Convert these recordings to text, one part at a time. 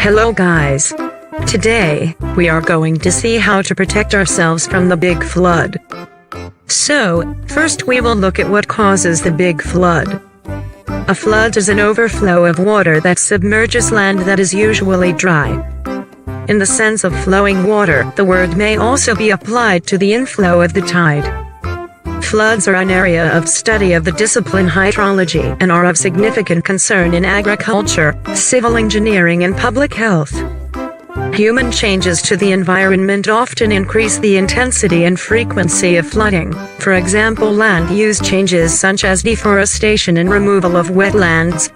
Hello guys. Today, we are going to see how to protect ourselves from the big flood. So, first we will look at what causes the big flood. A flood is an overflow of water that submerges land that is usually dry. In the sense of flowing water, the word may also be applied to the inflow of the tide. Floods are an area of study of the discipline hydrology and are of significant concern in agriculture, civil engineering and public health. Human changes to the environment often increase the intensity and frequency of flooding. For example, land use changes such as deforestation and removal of wetlands,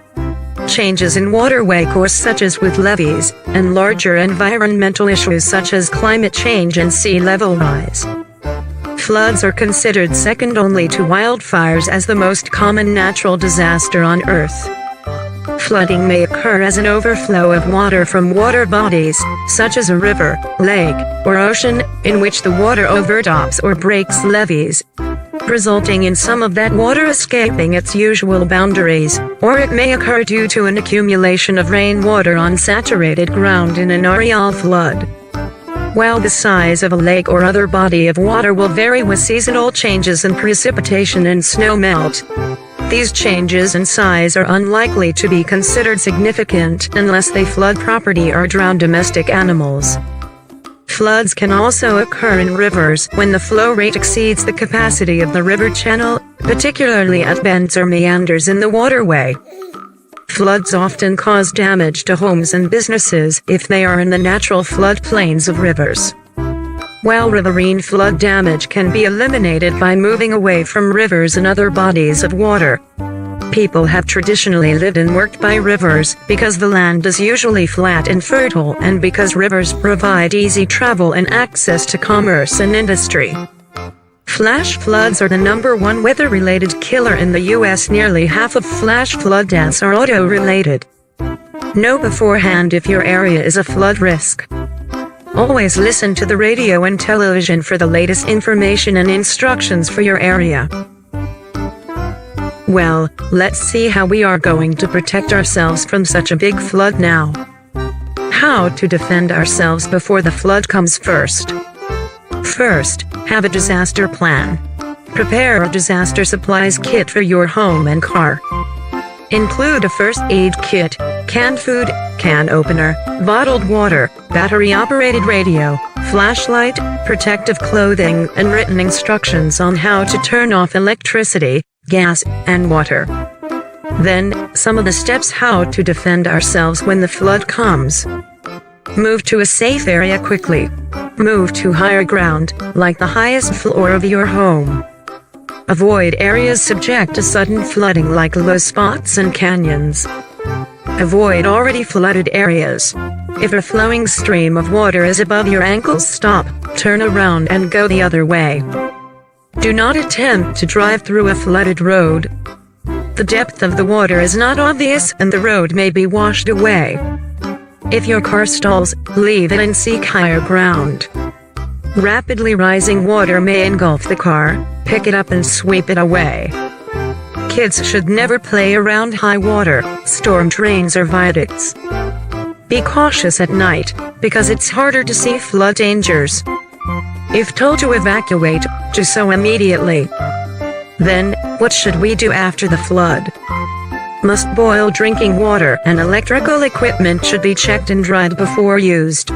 changes in waterway course such as with levees, and larger environmental issues such as climate change and sea level rise. Floods are considered second only to wildfires as the most common natural disaster on Earth. Flooding may occur as an overflow of water from water bodies, such as a river, lake, or ocean, in which the water overtops or breaks levees, resulting in some of that water escaping its usual boundaries, or it may occur due to an accumulation of rainwater on saturated ground in an aerial flood. While the size of a lake or other body of water will vary with seasonal changes in precipitation and snow melt, these changes in size are unlikely to be considered significant unless they flood property or drown domestic animals. Floods can also occur in rivers when the flow rate exceeds the capacity of the river channel, particularly at bends or meanders in the waterway. Floods often cause damage to homes and businesses if they are in the natural floodplains of rivers. While riverine flood damage can be eliminated by moving away from rivers and other bodies of water, people have traditionally lived and worked by rivers because the land is usually flat and fertile and because rivers provide easy travel and access to commerce and industry. Flash floods are the #1 weather-related killer in the U.S. Nearly half of flash flood deaths are auto-related. Know beforehand if your area is a flood risk. Always listen to the radio and television for the latest information and instructions for your area. Well, let's see how we are going to protect ourselves from such a big flood now. How to defend ourselves before the flood comes first. First, have a disaster plan. Prepare a disaster supplies kit for your home and car. Include a first aid kit, canned food, can opener, bottled water, battery-operated radio, flashlight, protective clothing, and written instructions on how to turn off electricity, gas, and water. Then, some of the steps how to defend ourselves when the flood comes. Move to a safe area quickly. Move to higher ground, like the highest floor of your home. Avoid areas subject to sudden flooding like low spots and canyons. Avoid already flooded areas. If a flowing stream of water is above your ankles, stop, turn around and go the other way. Do not attempt to drive through a flooded road. The depth of the water is not obvious and the road may be washed away. If your car stalls, leave it and seek higher ground. Rapidly rising water may engulf the car, pick it up and sweep it away. Kids should never play around high water, storm drains or viaducts. Be cautious at night, because it's harder to see flood dangers. If told to evacuate, do so immediately. Then, what should we do after the flood? Must boil drinking water and electrical equipment should be checked and dried before used.